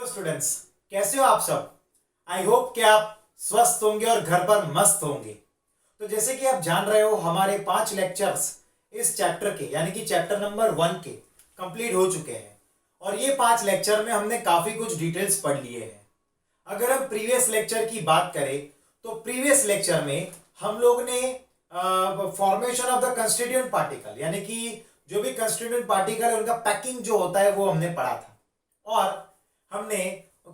Hello students, कैसे हो आप सब। आई होप कि आप स्वस्थ होंगे और घर पर मस्त होंगे। तो जैसे कि आप जान रहे हो, हमारे 5 लेक्चर्स इस चैप्टर के यानी कि चैप्टर नंबर 1 के कंप्लीट हो चुके हैं और ये 5 लेक्चर में हमने काफी कुछ डिटेल्स पढ़ लिए हैं। अगर हम प्रीवियस लेक्चर की बात करें तो प्रीवियस लेक्चर में हम लोग ने formation of the constituent particle यानी कि जो भी कंस्टिट्यूएंट पार्टिकल है उनका पैकिंग जो होता है वो हमने पढ़ा था और हमने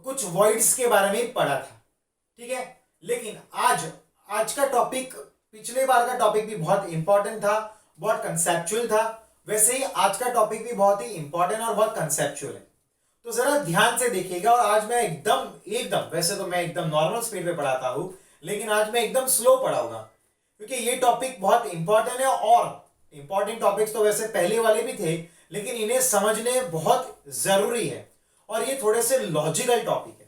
कुछ वॉइड्स के बारे में पढ़ा था। ठीक है, लेकिन आज का टॉपिक पिछले बार का टॉपिक भी बहुत इंपॉर्टेंट था, बहुत कंसेप्चुअल था। वैसे ही आज का टॉपिक भी बहुत ही इंपॉर्टेंट और बहुत कंसेप्चुअल है। तो जरा ध्यान से देखिएगा। और आज मैं एकदम वैसे तो मैं एकदम नॉर्मल स्पीड पे पढ़ाता हूं, लेकिन आज मैं एकदम स्लो पढ़ाऊंगा क्योंकि ये टॉपिक बहुत इंपॉर्टेंट है। और इंपॉर्टेंट टॉपिक्स तो वैसे पहले वाले भी थे, लेकिन इन्हें समझने बहुत जरूरी है और ये थोड़े से लॉजिकल टॉपिक है।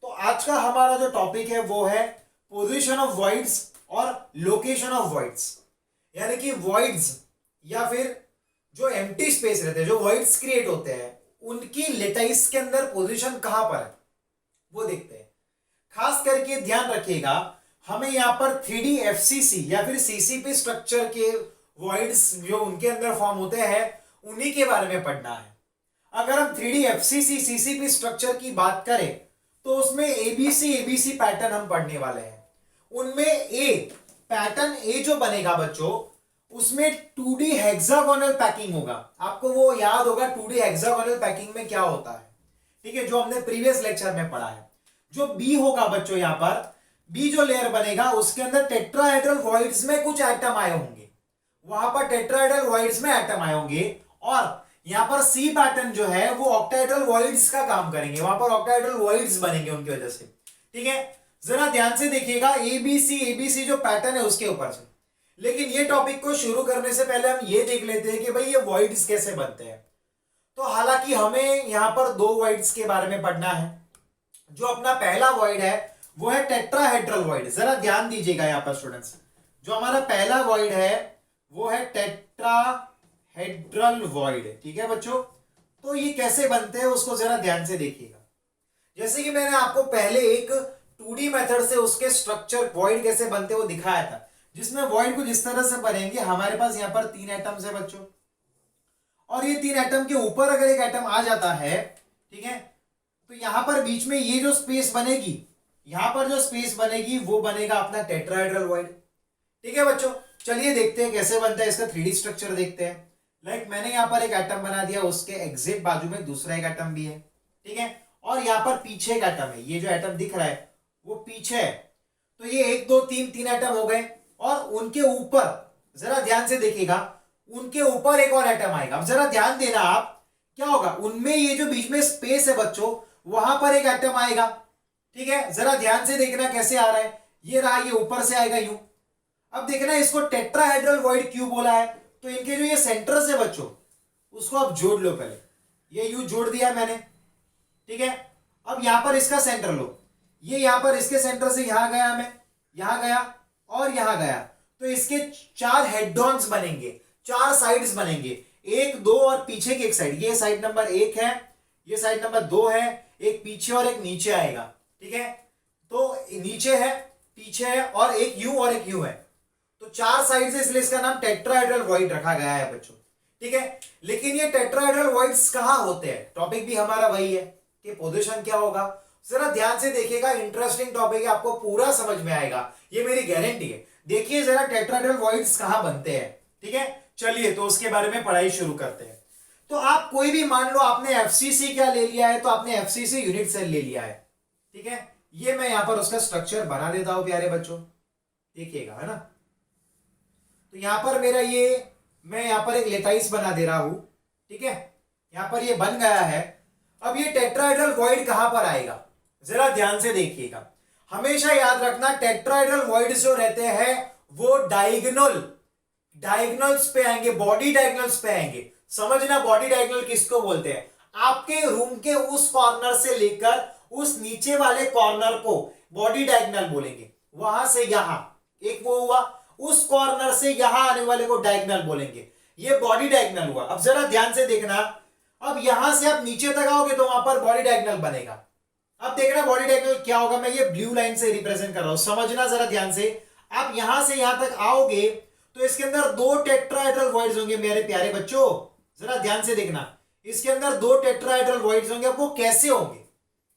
तो आज का हमारा जो टॉपिक है वो है पोजीशन ऑफ वॉइड्स और लोकेशन ऑफ वॉइड्स, यानी कि वॉइड्स या फिर जो एम्प्टी स्पेस रहते हैं, जो वॉइड्स क्रिएट होते हैं, उनकी लेटाइस के अंदर पोजीशन कहां पर है वो देखते हैं। खास करके ध्यान रखिएगा, हमें यहां पर 3D FCC या फिर CCP स्ट्रक्चर के वॉइड्स जो उनके अंदर फॉर्म होते हैं उन्हीं के बारे में पढ़ना है। अगर हम 3D FCC CCP स्ट्रक्चर की बात करें तो उसमें ABC पैटर्न हम पढ़ने वाले हैं। उनमें पैटर्न ए जो बनेगा बच्चों, उसमें 2D हेक्सागोनल पैकिंग होगा। आपको वो याद होगा 2D हेक्सागोनल पैकिंग में क्या होता है, ठीक है, जो हमने प्रीवियस लेक्चर में पढ़ा है। जो बी होगा बच्चों, यहां पर बी जो लेयर बनेगा उसके अंदर टेट्राहेड्रल वॉइड्स में कुछ एटम आए होंगे, वहां पर टेट्राहेड्रल वॉइड्स में एटम आए होंगे। और यहां पर सी पैटर्न जो है वो ऑक्टाहेड्रल वॉइड्स का काम करेंगे, वहां पर ऑक्टाहेड्रल वॉइड्स बनेंगे उनकी वजह से। ठीक है, जरा ध्यान से देखिएगा, एबीसी जो पैटर्न है उसके ऊपर से। लेकिन ये टॉपिक को शुरू करने से पहले हम ये देख लेते हैं कि भाई ये वॉइड्स कैसे बनते हैं। तो हालांकि हमें यहां पर 2 वॉइड्स के बारे में पढ़ना है। जो अपना पहला वॉइड है वो है टेट्राहेड्रल वॉइड। जरा ध्यान दीजिएगा यहां पर स्टूडेंट्स, जो हमारा पहला वॉइड है वो है टेट्राहेड्रल वॉइड। ठीक है बच्चों, तो ये कैसे बनते हैं उसको जरा ध्यान से देखिएगा। जैसे कि मैंने आपको पहले एक 2D मेथड से उसके स्ट्रक्चर वॉइड कैसे बनते हैं वो दिखाया था, जिसमें वॉइड कुछ इस तरह से बनेंगे। हमारे पास यहां पर 3 एटम्स है बच्चों, और ये 3 एटम के ऊपर अगर एक एटम आ जाता है, ठीक है, तो यहां पर बीच में ये जो स्पेस बनेगी, यहां पर जो स्पेस बनेगी वो बनेगा अपना टेट्राहेड्रल वॉइड। ठीक है बच्चों, चलिए देखते हैं कैसे बनता है, इसका 3D स्ट्रक्चर देखते हैं। लाइक मैंने यहां पर एक एटम बना दिया, उसके एग्जैक्ट बाजू में दूसरा एक एटम भी है। ठीक है, और यहां पर पीछे एक एटम है, ये जो एटम दिख रहा है वो पीछे है। तो ये 1 2 3 एटम हो गए, और उनके ऊपर जरा ध्यान से देखिएगा, उनके ऊपर एक और एटम आएगा। अब जरा ध्यान देना आप, क्या होगा उनमें, ये जो बीच में स्पेस है बच्चों, वहां पर एक एटम आएगा। ठीक है, जरा ध्यान से देखना कैसे आ रहा है, ये रहा, ये ऊपर से आएगा यूं। अब देखना इसको टेट्राहेड्रल वॉइड क्यों बोला है, तो इनके जो ये सेंटर्स है बच्चों उसको आप जोड़ लो। पहले ये यू जोड़ दिया मैंने, ठीक है। अब यहां पर इसका सेंटर लो, ये यहां पर इसके सेंटर से यहां गया, मैं यहां गया और यहां गया, तो इसके 4 हेडॉन्स बनेंगे, 4 साइड्स बनेंगे, 1 2 और पीछे की एक साइड। ये साइड नंबर 1 है, ये साइड नंबर 2 है, एक पीछे और एक नीचे आएगा। ठीक है, तो नीचे है, पीछे है, और एक यू और एक यू है, तो 4 साइड से, इसलिए इसका नाम टेट्राहेड्रल वॉइड रखा गया है बच्चों। ठीक है, लेकिन ये टेट्राहेड्रल वॉइड्स कहां होते हैं, टॉपिक भी हमारा वही है कि पोजीशन क्या होगा। जरा ध्यान से देखिएगा, इंटरेस्टिंग टॉपिक है, आपको पूरा समझ में आएगा, ये मेरी गारंटी है। देखिए जरा टेट्राहेड्रल वॉइड्स कहां बनते हैं। ठीक है, चलिए तो उसके बारे में पढ़ाई शुरू करते हैं। तो आप कोई भी मान लो आपने FCC क्या ले लिया है, तो आपने FCC यूनिट सेल ले लिया है। ठीक है, ये मैं यहां पर उसका स्ट्रक्चर बना देता हूं प्यारे बच्चों, देखिएगा, है ना। तो यहां पर मेरा ये, मैं यहां पर एक लेटाइस बना दे रहा हूं। ठीक है, यहां पर ये बन गया है। अब ये टेट्राहेड्रल वॉइड कहां पर आएगा, जरा ध्यान से देखिएगा। हमेशा याद रखना, टेट्राहेड्रल वॉइड्स जो रहते हैं वो डायगोनल्स पे आएंगे, बॉडी डायगोनल्स पे आएंगे। समझना, बॉडी डायगोनल किसको बोलते हैं, आपके रूम के उस कॉर्नर से लेकर उस नीचे वाले कॉर्नर को बॉडी डायगोनल बोलेंगे। वहां से यहां एक वो हुआ, उस कॉर्नर से यहां आने वाले को डायगोनल बोलेंगे, ये बॉडी डायगोनल हुआ। अब जरा ध्यान से देखना, अब यहां से आप नीचे तक आओगे तो वहां पर बॉडी डायगोनल बनेगा। अब देखना बॉडी डायगोनल क्या होगा, मैं ये ब्लू लाइन से रिप्रेजेंट कर रहा हूं, समझना जरा ध्यान से। आप यहां से यहां तक आओगे तो इसके अंदर दो टेट्राहेड्रल वॉइड्स होंगे मेरे प्यारे बच्चों, जरा ध्यान से देखना। इसके अंदर दो टेट्राहेड्रल वॉइड्स होंगे। वो कैसे होंगे,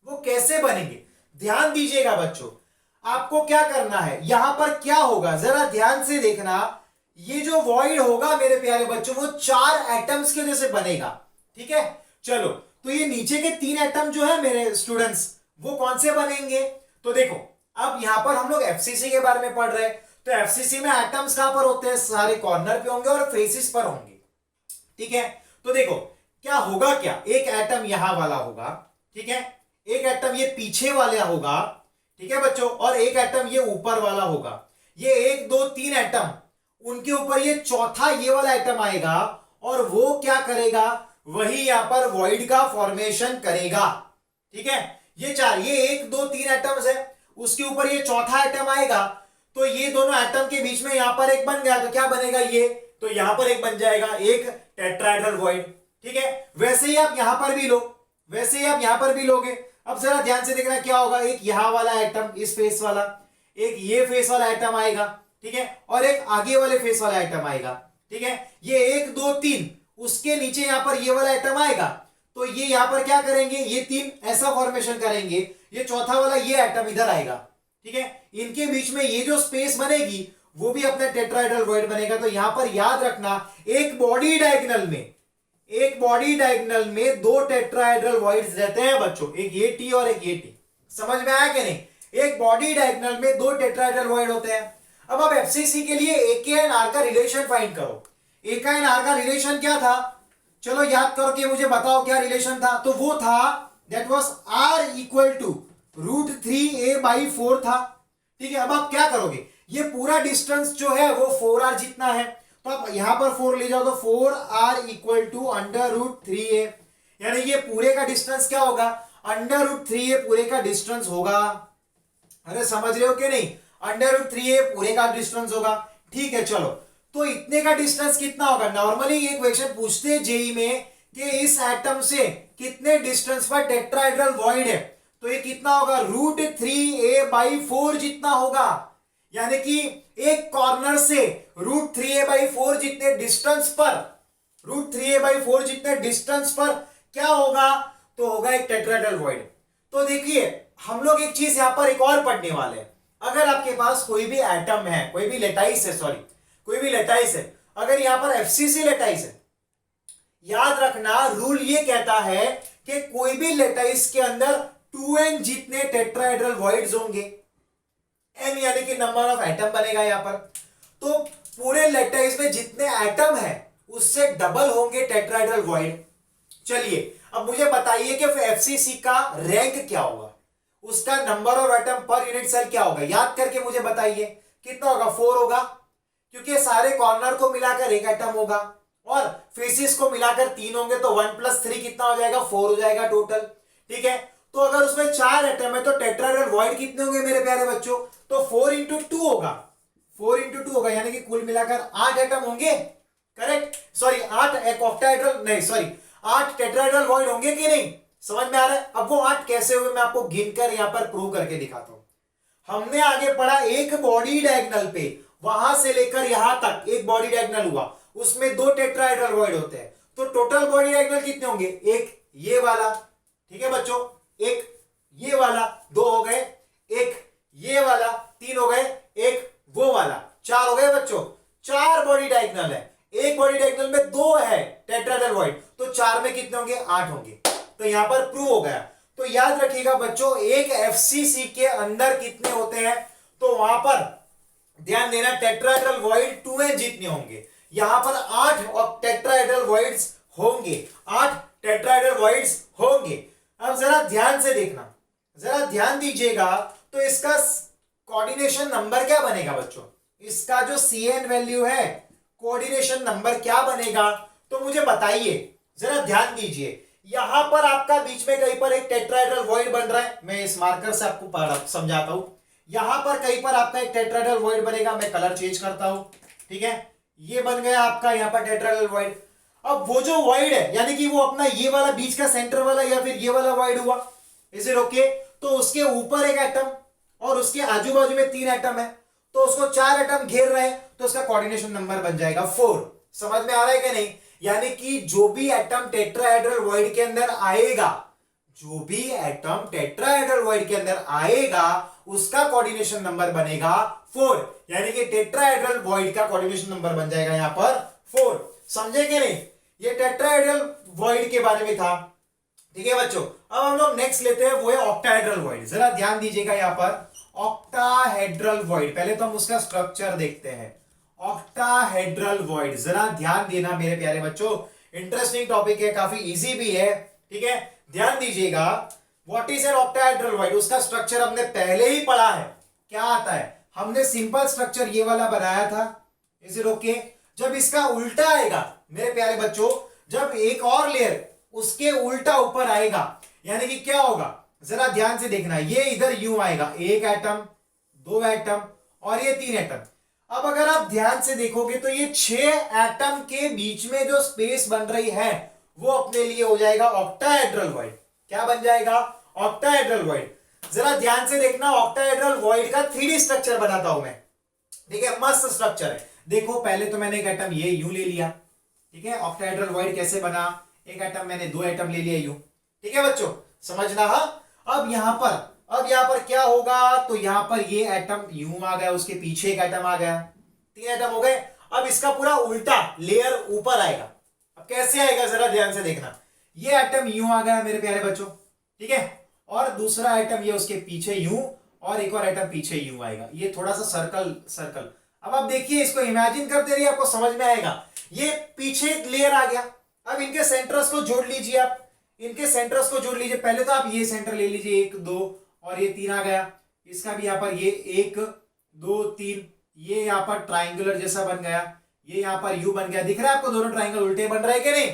वो कैसे बनेंगे, ध्यान दीजिएगा बच्चों। आपको क्या करना है, यहां पर क्या होगा जरा ध्यान से देखना। ये जो वॉइड होगा मेरे प्यारे बच्चों वो 4 एटम्स के जैसे बनेगा, ठीक है। चलो, तो ये नीचे के 3 एटम जो है मेरे स्टूडेंट्स वो कौन से बनेंगे, तो देखो अब यहां पर हम लोग एफसीसी के बारे में पढ़ रहे हैं, तो एफसीसी में एटम्स कहां पर होते हैं, सारे कॉर्नर पे होंगे और फेसिस पर होंगे, ठीक है। तो देखो क्या होगा, क्या एक एटम यहां वाला होगा, ठीक है, एक एटम ये पीछे वाला होगा, ठीक है बच्चों, और एक एटम ये ऊपर वाला होगा। ये 1 2 3 एटम, उनके ऊपर ये चौथा ये वाला एटम आएगा और वो क्या करेगा, वही यहां पर वॉइड का फॉर्मेशन करेगा, ठीक है। ये 4, ये 1 2 3 एटम्स है, उसके ऊपर ये चौथा एटम आएगा, तो ये दोनों एटम के बीच में यहां पर एक बन गया, तो क्या बनेगा ये, तो यहां पर एक बन जाएगा, एक टेट्राहेड्रल वॉइड, ठीक है। वैसे ही आप यहां पर भी लो, वैसे ही आप यहां पर भी लोगे। अब जरा ध्यान से देखना क्या होगा, एक यहां वाला एटम, इस फेस वाला, एक ये फेस वाला एटम आएगा, ठीक है, और एक आगे वाले फेस वाला एटम आएगा, ठीक है। ये 1 2 3, उसके नीचे यहां पर ये वाला एटम आएगा, तो ये यहां पर क्या करेंगे, ये 3 ऐसा फॉर्मेशन करेंगे, ये चौथा वाला ये एटम इधर आएगा, ठीक है। इनके बीच में ये जो स्पेस बनेगी वो भी अपना टेट्राहेड्रल वॉइड बनेगा। तो यहां पर याद रखना, एक बॉडी डायगोनल में 2 टेट्राहेड्रल वॉइड्स रहते हैं बच्चों, एक ये टी और एक ये टी, समझ में आया कि नहीं। एक बॉडी डायगोनल में 2 टेट्राहेड्रल वॉइड होते हैं। अब आप एफसीसी के लिए AK एंड R का रिलेशन फाइंड करो। AK एंड R का रिलेशन क्या था, चलो याद करो कि मुझे बताओ क्या रिलेशन था, तो वो था that was R equal to √3a/4 था, ठीक है। अब आप क्या करोगे, ये पूरा डिस्टेंस जो है वो 4r जितना है, तो आप यहां पर 4 ले जाओ तो 4r इक्वल टू √3a, यानी ये पूरे का डिस्टेंस क्या होगा, √3a पूरे का डिस्टेंस होगा। अरे समझ रहे हो कि नहीं, √3a पूरे का डिस्टेंस होगा, ठीक है। चलो, तो इतने का डिस्टेंस कितना होगा, नॉर्मली ये क्वेश्चन पूछते हैं जेई में कि इस एटम से कितने डिस्टेंस पर टेट्राहेड्रल वॉइड है, तो ये कितना होगा, √3a/4 जितना होगा, यानी कि एक कॉर्नर से √3a/4 जितने डिस्टेंस पर क्या होगा, तो होगा एक टेट्राहेड्रल वॉइड। तो देखिए हम लोग एक चीज यहां पर एक और पढ़ने वाले हैं। अगर आपके पास कोई भी एटम है, कोई भी लेटाइस है, अगर यहां पर एफसीसी लेटाइस है, याद रखना रूल ये कहता है कि कोई भी लेटाइस के अंदर 2n जितने टेट्राहेड्रल वॉइड्स होंगे, n यानी कि नंबर ऑफ एटम बनेगा यहां पर, तो पूरे लेटाइस में जितने एटम है उससे डबल होंगे टेट्राहेड्रल वॉइड। चलिए अब मुझे बताइए कि एफसीसी का रैंक क्या होगा, उसका number of atom per unit cell क्या होगा, याद करके मुझे बताइए कितना होगा, 4 होगा, क्योंकि सारे कॉर्नर को मिलाकर एक एटम होगा और फेसिस को मिलाकर 3 होंगे, तो 1 + 3 कितना हो जाएगा, 4 हो जाएगा टोटल, ठीक है। तो अगर उसमें 4 एटम है तो टेट्राहेड्रल वॉइड कितने होंगे मेरे प्यारे बच्चों, तो 4 × 2 होगा, 4 × 2 होगा, यानी कि कुल मिलाकर 8 एटम होंगे, करेक्ट, सॉरी 8 टेट्राहेड्रल वॉइड होंगे कि नहीं, समझ में आ रहा है। अब वो 8 कैसे हुए मैं आपको गिनकर यहां पर प्रूव करके दिखाता हूं। हमने आगे पढ़ा एक बॉडी डायगोनल पे, वहां से लेकर यहां तक एक बॉडी डायगोनल हुआ, उसमें 2 टेट्राहेड्रल वॉइड होते हैं, तो टोटल बॉडी डायगोनल कितने होंगे, एक ये वाला, ठीक है बच्चों, एक ये वाला, 2 हो गए, एक ये वाला, 3 हो गए, एक वो वाला, 4 हो गए बच्चों। 4 बॉडी डायगोनल है, एक बॉडी डायगोनल में 2 है टेट्राहेड्रल वॉइड, तो 4 में कितने होंगे, 8 होंगे, तो यहां पर प्रूव हो गया। तो याद रखिएगा बच्चों, एक एफसीसी के अंदर कितने होते हैं, तो वहां पर ध्यान देना टेट्राहेड्रल वॉइड 2n जितने होंगे, यहां पर 8 और टेट्राहेड्रल वॉइड्स होंगे, 8 टेट्राहेड्रल वॉइड्स होंगे। अब जरा ध्यान से देखना, जरा ध्यान दीजिएगा, तो इसका कोऑर्डिनेशन नंबर क्या बनेगा बच्चों, इसका जो CN वैल्यू है, कोऑर्डिनेशन नंबर क्या बनेगा, तो मुझे बताइए, जरा ध्यान दीजिए। यहां पर आपका बीच में कहीं पर एक टेट्राहेड्रल वॉइड बन रहा है, मैं इस मार्कर से आपको समझाता हूं। यहां पर कहीं पर आपका एक टेट्राहेड्रल वॉइड बनेगा, मैं कलर चेंज करता हूं, ठीक है, ये बन गया आपका यहां पर टेट्राहेड्रल वॉइड। अब वो जो वॉइड है, यानी कि वो अपना ये वाला बीच का सेंटर वाला या फिर ये वाला वॉइड हुआ, इज इट ओके, तो उसके ऊपर एक एटम और उसके आजू बाजू में 3 एटम है, तो उसको 4 एटम घेर रहे हैं, तो उसका कोऑर्डिनेशन नंबर बन जाएगा 4। समझ में आ रहा है कि नहीं? यानी कि जो भी एटम टेट्राहेड्रल वॉइड के अंदर आएगा, जो भी एटम टेट्राहेड्रल वॉइड के अंदर आएगा उसका कोऑर्डिनेशन नंबर बनेगा 4। यानी कि टेट्राहेड्रल वॉइड का कोऑर्डिनेशन नंबर बन जाएगा यहां पर 4। समझे कि नहीं? ये टेट्राहेड्रल वॉइड के बारे में था। ठीक है बच्चों, अब हम लोग नेक्स्ट लेते हैं, वो है ऑक्टाहेड्रल वॉइड। जरा ध्यान दीजिएगा यहां पर ऑक्टाहेड्रल वॉइड। पहले तो हम उसका स्ट्रक्चर देखते हैं। ऑक्टाहेड्रल वॉइड, जरा ध्यान देना मेरे प्यारे बच्चों, इंटरेस्टिंग टॉपिक है, काफी इजी भी है। ठीक है, ध्यान दीजिएगा। What is an octahedral void? उसका स्ट्रक्चर हमने पहले ही पढ़ा है। क्या आता है? हमने सिंपल स्ट्रक्चर ये वाला बनाया था। Is it okay? जब इसका उल्टा आएगा मेरे प्यारे बच्चों, जब एक और लेयर उसके उल्टा ऊपर आएगा, यानी कि क्या होगा, जरा ध्यान से देखना। ये इधर यूं आएगा, एक एटम, 2 एटम और ये 3 एटम। अब अगर आप ध्यान से देखोगे तो ये 6 एटम के बीच में जो स्पेस बन रही है वो अपने लिए हो जाएगा ऑक्टाहेड्रल वॉइड। क्या बन जाएगा? Octahedral void. जरा ध्यान से देखना, ऑक्टाहेड्रल वॉइड का 3D स्ट्रक्चर बनाता हूं मैं। ठीक है, मस्त स्ट्रक्चर है। देखो, पहले तो मैंने एक एटम ये यूं ले लिया। ठीक है, ऑक्टाहेड्रल वॉइड कैसे बना? एक एटम मैंने 2 एटम ले लिया यूं। ठीक है बच्चों, समझना। हाँ, अब यहां पर क्या होगा, तो यहां पर ये एटम यूं आ गया, उसके पीछे एक एटम आ गया, 3 एटम हो गए। अब इसका पूरा उल्टा लेयर ऊपर आएगा। अब कैसे आएगा जरा ध्यान से देखना। ये एटम यूं आ गया मेरे प्यारे बच्चों, ठीक है, और दूसरा एटम ये उसके पीछे यूं, और एक और एटम पीछे यूं आएगा। ये थोड़ा सा सर्कल। अब आप देखिए, इसको इमेजिन करते रहिए, आपको समझ में आएगा। ये पीछे एक लेयर आ गया। अब इनके सेंटर्स को जोड़ लीजिए, आप इनके सेंटर्स को जोड़ लीजिए। पहले तो आप ये सेंटर ले लीजिए, 1 2 और ये 3 आ गया। इसका भी यहां पर ये 1 2 3, ये यहां पर ट्राइंगुलर जैसा बन गया, ये यहां पर यू बन गया। दिख रहा है आपको दोनों ट्राइंगल उल्टे बन रहे हैं कि नहीं?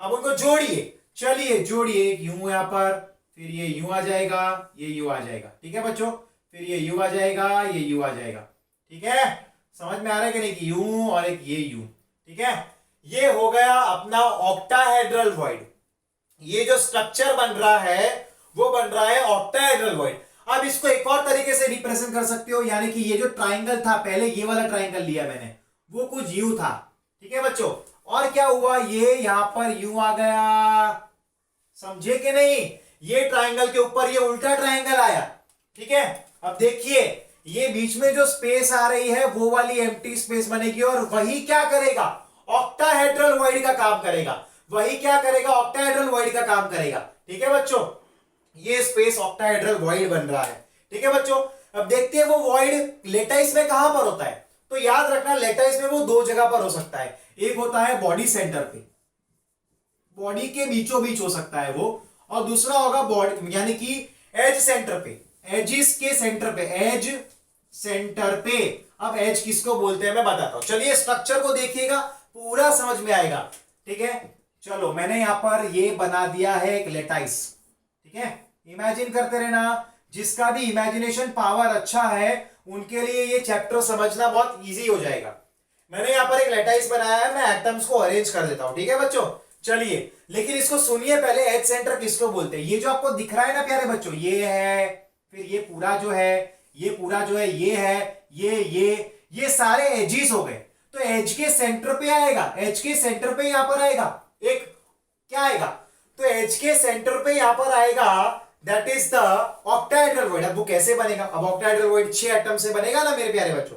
अब उनको जोड़िए, चलिए जोड़िए। एक यू यहां पर, फिर ये यू आ जाएगा, ये यू आ जाएगा। ठीक है बच्चों, फिर ये यू आ जाएगा, ये यू आ जाएगा। ठीक है, समझ में आ रहा है कि नहीं? कि यू और एक ये यू। ठीक है, ये हो गया अपना ऑक्टाहेड्रल वॉइड। ये जो स्ट्रक्चर बन रहा है वो बन रहा है ऑक्टाहेड्रल वॉइड। अब इसको एक और तरीके से रिप्रेजेंट कर सकते हो, यानी कि ये जो ट्राइंगल था, पहले ये वाला ट्राइंगल लिया मैंने, वो कुछ यू था। ठीक है बच्चों, और क्या हुआ, ये यहां पर यू आ गया। समझे कि नहीं? ये ट्राइंगल के ऊपर ये उल्टा ट्राइंगल आया। ठीक है, अब देखिए, ये बीच में जो स्पेस आ रही है वो वाली एम्प्टी स्पेस बनेगी, और वही क्या करेगा, ऑक्टाहेड्रल वॉइड का काम करेगा। वही क्या करेगा, ऑक्टाहेड्रल वॉइड का काम करेगा। ठीक है बच्चों, ये स्पेस ऑक्टाहेड्रल वॉइड बन रहा है। ठीक है बच्चों, अब देखते हैं वो वॉइड लेटाइस में कहां पर होता है। तो याद रखना, लेटाइस में वो 2 जगह पर हो सकता है। एक होता है बॉडी सेंटर पे, बॉडी के बीचों बीच हो सकता है वो, और दूसरा होगा बॉडी यानी कि एज सेंटर पे, एजिस के सेंटर पे, एज सेंटर पे। अब एज किसको बोलते हैं मैं बताता हूं। चलिए स्ट्रक्चर को देखिएगा, पूरा समझ में आएगा। ठीक है, चलो मैंने यहां पर ये बना दिया है एक लेटाइस। ठीक है, इमेजिन करते रहना, जिसका भी इमेजिनेशन पावर अच्छा है उनके लिए ये चैप्टर समझना बहुत इजी हो जाएगा। मैंने यहां पर एक लेटाइस बनाया है, मैं एटम्स को अरेंज कर देता हूं। ठीक है बच्चों, चलिए, लेकिन इसको सुनिए पहले, एज सेंटर किसको बोलते हैं। ये जो आपको दिख रहा है ना प्यारे बच्चों, ये है, फिर ये पूरा जो है, ये पूरा जो है, ये है, ये सारे एजिस हो गए। तो एज के सेंटर पे आएगा, एज के सेंटर पे यहां पर आएगा एक, क्या आएगा, तो एज के सेंटर पे यहां पर आएगा, that is the octahedral void. अब वो कैसे बनेगा, अब ऑक्टाहेड्रल वॉइड 6 एटम से बनेगा ना मेरे प्यारे बच्चों।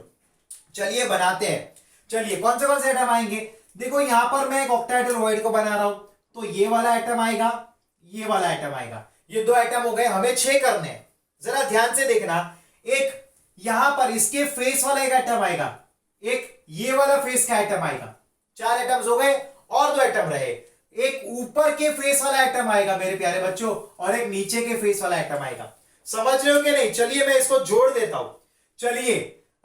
चलिए बनाते हैं। चलिए, कौन से एटम आएंगे? देखो यहां पर मैं एक ऑक्टाहेड्रल वॉइड को बना रहा हूं, तो ये वाला एटम आएगा, ये वाला एटम आएगा, ये 2 एटम हो गए। हमें 6 करने हैं, जरा ध्यान से देखना। एक यहां पर इसके फेस वाला एक एटम आएगा, एक ये वाला फेस का एटम आएगा, 4 एटम्स हो गए, और 2 एटम रहे। एक ऊपर के फेस वाला एटम आएगा मेरे प्यारे बच्चों, और एक नीचे के फेस वाला एटम आएगा। समझ रहे हो कि नहीं? चलिए मैं इसको जोड़ देता हूं। चलिए,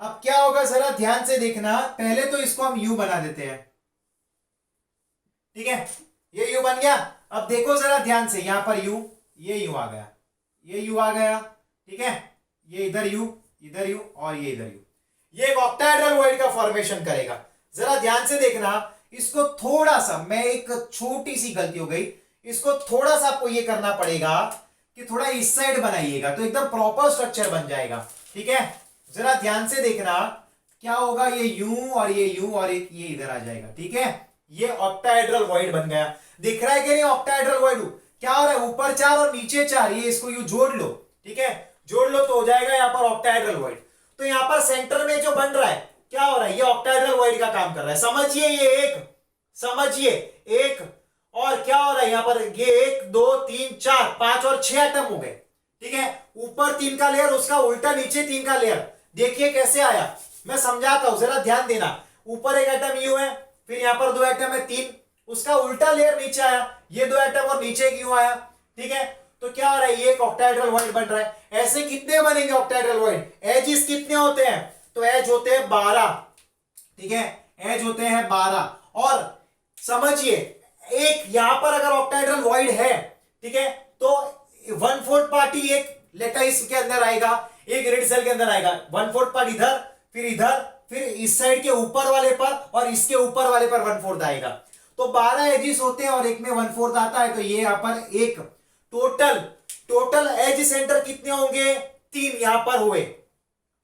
अब क्या होगा जरा ध्यान से देखना। पहले तो इसको हम यू बना देते हैं। ठीक है, ये यू बन गया। अब देखो जरा ध्यान से, यहां पर यू, ये यू आ गया, ये यू आ गया। ठीक है, ये इधर यू और ये इधर यू। ये एक ऑक्टाहेड्रल वॉइड का फॉर्मेशन करेगा। जरा ध्यान से देखना, इसको थोड़ा सा, मैं एक छोटी सी गलती हो गई, इसको थोड़ा सा आपको ये करना पड़ेगा कि थोड़ा इस साइड बनाइएगा तो एकदम प्रॉपर स्ट्रक्चर बन जाएगा। ठीक है, जरा ध्यान से देखना क्या होगा, ये यूं और ये यूं और एक ये इधर आ जाएगा। ठीक है, ये ऑक्टाहेड्रल वॉइड बन गया। दिख रहा है कि नहीं ऑक्टाहेड्रल वॉइड? क्या हो रहा है, ऊपर 4 और नीचे 4, ये इसको यूं जोड़ लो। ठीक है, जोड़ लो तो हो जाएगा यहाँ पर ऑक्टाहेड्रल वॉइड। तो यहाँ पर सेंटर में जो बन रहा है क्या हो रहा है, ये ऑक्टाहेड्रल वॉइड का काम कर रहा है। समझिए, ये एक, समझिए एक, और क्या हो रहा है यहाँ पर, ये 1 2 3 4 5 और 6 एटम हो गए। ठीक है, ऊपर 3 का लेयर, उसका उल्टा नीचे 3 का लेयर। देखिए कैसे आया, मैं समझाता हूं, जरा ध्यान देना। ऊपर एक एटम यू है, फिर यहाँ पर 2 एटम है 3, उसका उल्टा लेयर नीचे आया, ये 2 एटम और नीचे क्यों आया। ठीक है, तो क्या हो रहा है, ये एक ऑक्टाहेड्रल वॉइड बन रहा है। ऐसे कितने बनेंगे ऑक्टाहेड्रल वॉइड? एजिस कितने होते हैं? तो एज होते हैं 12। ठीक है, एज होते हैं 12। और समझिए, एक यहां पर अगर ऑक्टाहेड्रल वॉइड है, ठीक है, तो 1/4 पार्ट ही एक लेटाइस के अंदर आएगा, एक ग्रिड सेल के अंदर आएगा। 1/4 पार्ट इधर, फिर इस साइड के ऊपर वाले पर और इसके ऊपर वाले पर 1/4 आएगा। तो 12 एजिस होते हैं और एक में 1/4 आता है, तो ये यहां पर एक टोटल एज सेंटर कितने होंगे? 3 यहां पर हुए।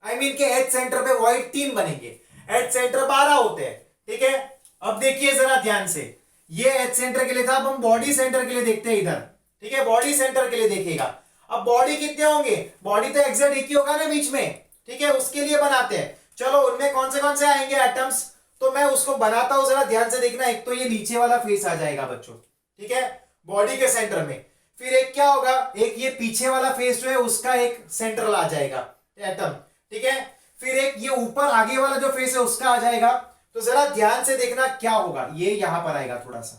आई मीन के एज सेंटर पे वॉइड 3 बनेंगे, एज सेंटर 12 होते हैं। ठीक है, अब देखिए जरा ध्यान से, ये एज सेंटर के लिए था, अब हम बॉडी सेंटर के लिए देखते हैं इधर। ठीक है, बॉडी सेंटर के लिए देखिएगा। अब बॉडी कितने होंगे? बॉडी तो एग्जैक्ट एक ही होगा ना बीच में। ठीक है, उसके लिए बनाते हैं। चलो, उनमें कौन से आएंगे एटम्स, तो मैं उसको बनाता हूं, जरा ध्यान से देखना। एक तो ये नीचे वाला फेस आ जाएगा बच्चों, ठीक है, बॉडी के सेंटर में। फिर एक क्या होगा, एक ये पीछे वाला फेस जो है उसका एक सेंट्रल आ जाएगा एटम। ठीक है, फिर एक ये ऊपर आगे वाला जो फेस है उसका आ जाएगा। तो जरा ध्यान से देखना क्या होगा, ये यहां पर आएगा थोड़ा सा।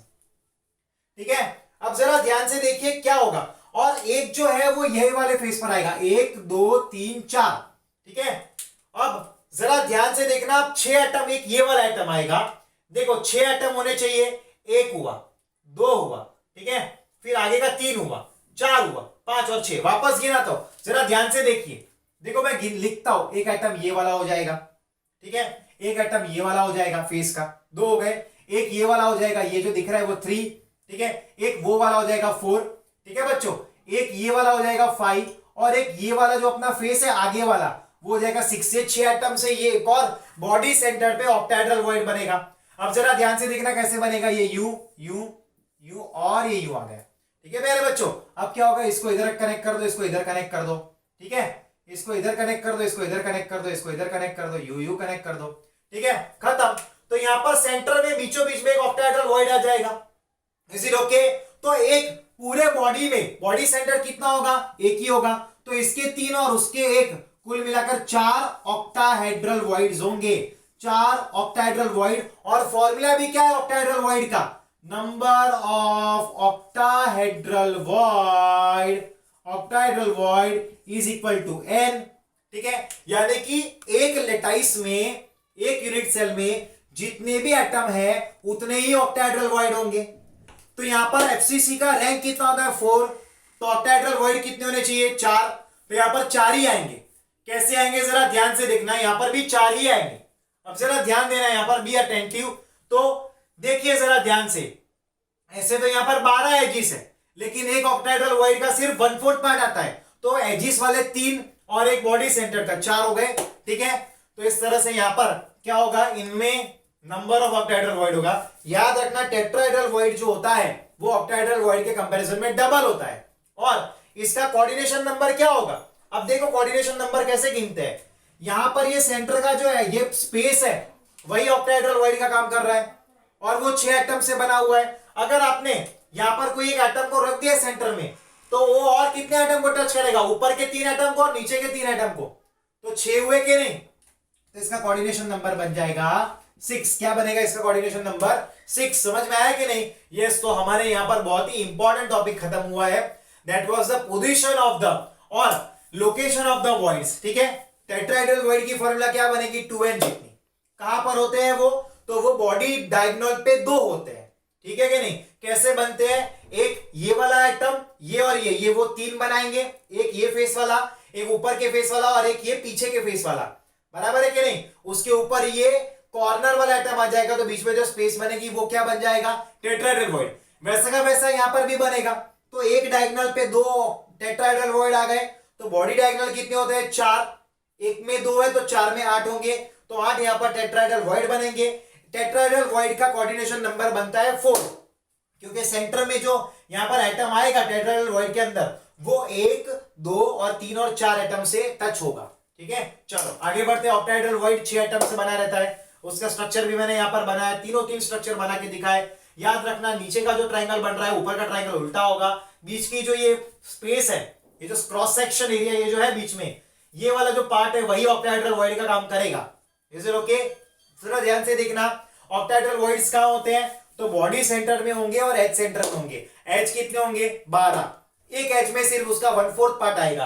ठीक है, अब जरा ध्यान से देखिए क्या होगा, और एक जो है वो यही वाले फेस पर आएगा, 1 2 3 4। ठीक है, अब जरा ध्यान से देखना, अब 6 एटम, एक ये वाला एटम आएगा। देखो 6 एटम होने चाहिए, 1 हुआ, 2 हुआ, ठीक है, फिर आगे का 3 हुआ, 4 हुआ, 5 और 6, वापस गिना। तो जरा ध्यान से देखिए, देखो मैं लिखता हूं, एक एटम ये वाला हो जाएगा। ठीक है, एक एटम ये वाला हो जाएगा फेस का, 2 हो गए। एक ये वाला हो जाएगा, ये जो दिख रहा है वो 3। ठीक है, एक वो वाला हो जाएगा 4। ठीक है बच्चों, एक ये वाला हो जाएगा 5, और एक ये वाला जो अपना फेस है आगे वाला वो हो जाएगा 6 से 6 एटम से ये एक और बॉडी सेंटर पे ऑक्टाहेड्रल वॉइड बनेगा। अब जरा ध्यान से देखना कैसे बनेगा, ये यू यू यू और ये यू आ गया। ठीक है मेरे बच्चों, अब क्या होगा, इसको इधर कनेक्ट कर दो, इसको इधर कनेक्ट कर दो। ठीक है, इसको इधर कनेक्ट कर दो, इसको इधर कनेक्ट कर दो, इसको इधर कनेक्ट कर दो, यू यू कनेक्ट कर दो। ठीक है, खत्म। तो यहां पर सेंटर में बीचों बीच में एक ऑक्टाहेड्रल वॉइड आ जाएगा। Is it okay? तो एक पूरे बॉडी में बॉडी सेंटर कितना होगा, एक ही होगा, तो इसके 3 और उसके 1, कुल मिलाकर 4 ऑक्टाहेड्रल वॉइड्स होंगे, 4 ऑक्टाहेड्रल वॉइड। और फॉर्मूला भी क्या है ऑक्टाहेड्रल वॉइड का, number of octahedral void is equal to n। ठीक है, यानी कि एक लेटाइस में, एक यूनिट सेल में जितने भी एटम है उतने ही ऑक्टाहेड्रल वॉइड होंगे। तो यहां पर एफसीसी का रैंक कितना होता है, 4। तो ऑक्टाहेड्रल वॉइड कितने होने चाहिए, 4। तो यहां पर 4 ही आएंगे। कैसे आएंगे जरा ध्यान से देखना, यहां पर भी 4 ही आएंगे। अब जरा ध्यान देना, यहां पर भी अटेंटिव। तो देखिए जरा ध्यान से, ऐसे तो यहां पर 12 एजिस है, लेकिन एक ऑक्टाहेड्रल वॉइड का सिर्फ 1/4 पार्ट आता है। तो एजिस वाले 3 और एक बॉडी सेंटर का 4 हो गए। ठीक है, तो इस तरह से यहां पर क्या होगा, इनमें नंबर ऑफ ऑक्टाहेड्रल वॉइड होगा। याद रखना, टेट्राहेड्रल वॉइड जो होता है वो ऑक्टाहेड्रल वॉइड के कंपैरिजन में डबल होता है। और इसका कोऑर्डिनेशन नंबर क्या होगा, अब देखो कोऑर्डिनेशन नंबर कैसे गिनते हैं। यहां पर ये सेंटर का जो है ये स्पेस है, वही ऑक्टाहेड्रल वॉइड का काम कर रहा है, और वो 6 एटम से बना हुआ है। अगर आपने यहां पर कोई एक एटम को रख दिया सेंटर में, तो वो और कितने एटम को टच करेगा, ऊपर के 3 एटम को और नीचे के 3 एटम को, तो 6 हुए कि नहीं। तो इसका कोऑर्डिनेशन नंबर बन जाएगा 6। क्या बनेगा इसका कोऑर्डिनेशन नंबर, 6। समझ में आया कि नहीं? यस, तो हमारे यहां पर बहुत ही इंपॉर्टेंट टॉपिक खत्म हुआ है, that was the position of the और लोकेशन ऑफ द वॉइड्स। ठीक है, टेट्राहेड्रल वॉइड की फॉर्मूला क्या बनेगी, 2n जितनी। कहां पर होते हैं वो, तो वो बॉडी डायगोनल पे 2 होते हैं। ठीक है कि नहीं? कैसे बनते हैं, एक ये वाला एटम, ये और ये वो 3 बनाएंगे, एक ये फेस वाला, एक ऊपर के फेस वाला और एक ये पीछे के फेस वाला, बराबर है कि नहीं। उसके ऊपर ये कॉर्नर वाला एटम आ जाएगा, तो बीच में जो स्पेस बनेगी वो क्या बन जाएगा, टेट्राहेड्रल वॉइड। वैसा का वैसा यहां पर भी बनेगा। तो एक डायगोनल पे 2 टेट्राहेड्रल आ गए तो बॉडी डायगोनल कितने होते हैं 4, एक में 2 है तो 4 में 8 होंगे, तो 8 यहाँ पर टेट्राहेड्रल वॉइड बनेंगे। टेट्राहेड्रल वॉइड का कोऑर्डिनेशन नंबर बनता है 4, क्योंकि सेंटर में जो यहाँ पर एटम आएगा टेट्राहेड्रल वॉइड के अंदर वो 1, 2 और 3 और 4 एटम से टच होगा। ठीक है, चलो आगे बढ़ते हैं। ऑक्टाहेड्रल वॉइड 6 एटम से बना रहता है, उसका स्ट्रक्चर भी मैंने यहाँ पर बनाया, तीन स्ट्रक्चर बना के दिखाए। याद रखना नीचे का जो ट्राइंगल बन रहा है ऊपर का ट्राइंगल उल्टा होगा, बीच की जो ये स्पेस है, ये जो क्रॉस सेक्शन एरिया ये जो है बीच में, ये वाला जो पार्ट है वही ऑक्टाहेड्रल वॉइड का काम करेगा। Is it okay? थोड़ा ध्यान से देखना, ऑक्टाहेड्रल वॉइड्स कहां होते हैं तो बॉडी सेंटर में होंगे और एज सेंटर में होंगे। एज कितने होंगे 12, एक एज में सिर्फ उसका 1/4 पार्ट आएगा।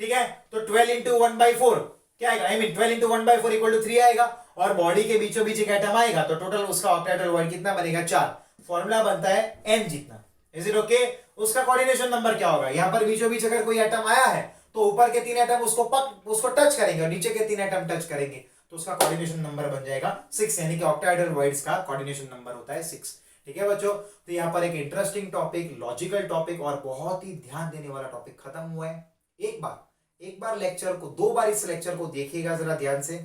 ठीक है, तो 12 इंटू 1/4 क्या आएगा, I mean 12 into 1/4 equal to 3 आएगा, और बॉडी के बीचों बीच एक एटम आएगा तो टोटल उसका ऑक्टाहेड्रल वॉइड कितना बनेगा 4। फॉर्मूला बनता है n जितना। Is it okay? उसका कोऑर्डिनेशन नंबर क्या होगा, यहाँ पर बीचों बीच अगर कोई एटम आया है तो ऊपर के 3 एटम उसको टच करेंगे और नीचे के 3 एटम टच करेंगे, तो उसका कोऑर्डिनेशन नंबर बन जाएगा 6, यानी कि ऑक्टाहेड्रल वॉइड्स का कोऑर्डिनेशन नंबर होता है 6। ठीक है बच्चों, तो यहाँ पर एक इंटरेस्टिंग टॉपिक, लॉजिकल टॉपिक और बहुत ही ध्यान देने वाला टॉपिक खत्म हुआ है। एक बार लेक्चर को 2 बार इस लेक्चर को देखिएगा जरा ध्यान से।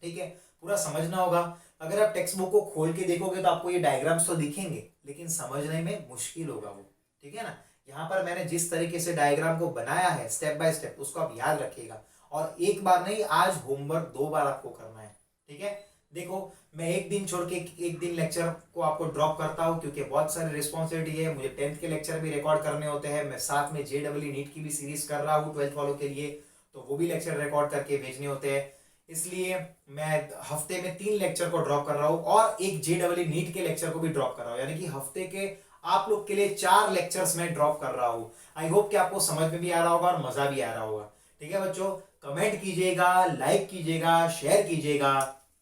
ठीक है, पूरा समझना होगा। अगर आप टेक्स्ट बुक को खोल के देखोगे तो आपको ये डायग्राम्स तो दिखेंगे लेकिन समझने में मुश्किल होगा वो। ठीक है ना, यहाँ पर मैंने जिस तरीके से डायग्राम को बनाया है स्टेप बाय स्टेप, उसको आप याद रखिएगा, और एक बार नहीं आज होमवर्क 2 बार आपको करना है। ठीक है, देखो मैं एक दिन छोड़ के एक दिन लेक्चर को आपको ड्रॉप करता हूँ क्योंकि बहुत सारी रिस्पॉन्सिबिलिटी है, मुझे 10th के लेक्चर भी रिकॉर्ड करने होते हैं, मैं साथ में JEE नीट की भी सीरीज कर रहा हूँ 12th वालों के लिए, तो वो भी लेक्चर रिकॉर्ड करके भेजने होते हैं, इसलिए मैं हफ्ते में 3 लेक्चर को ड्रॉप कर रहा हूँ और एक JEE नीट के लेक्चर को भी ड्रॉप कर रहा हूँ, यानी कि हफ्ते के आप लोग के लिए 4 लेक्चर्स में ड्रॉप कर रहा हूँ। आई होप कि आपको समझ में भी आ रहा होगा और मजा भी आ रहा होगा। ठीक है बच्चों, कमेंट कीजिएगा, लाइक कीजिएगा, शेयर कीजिएगा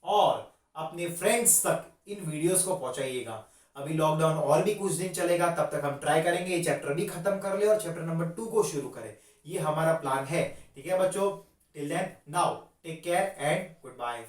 और अपने फ्रेंड्स तक इन वीडियोस को पहुंचाइएगा। अभी लॉकडाउन और भी कुछ दिन चलेगा, तब तक हम ट्राई करेंगे ये चैप्टर भी खत्म कर ले और चैप्टर नंबर 2 को शुरू करें, ये हमारा प्लान है। ठीक है बच्चों, till then now take care and good bye.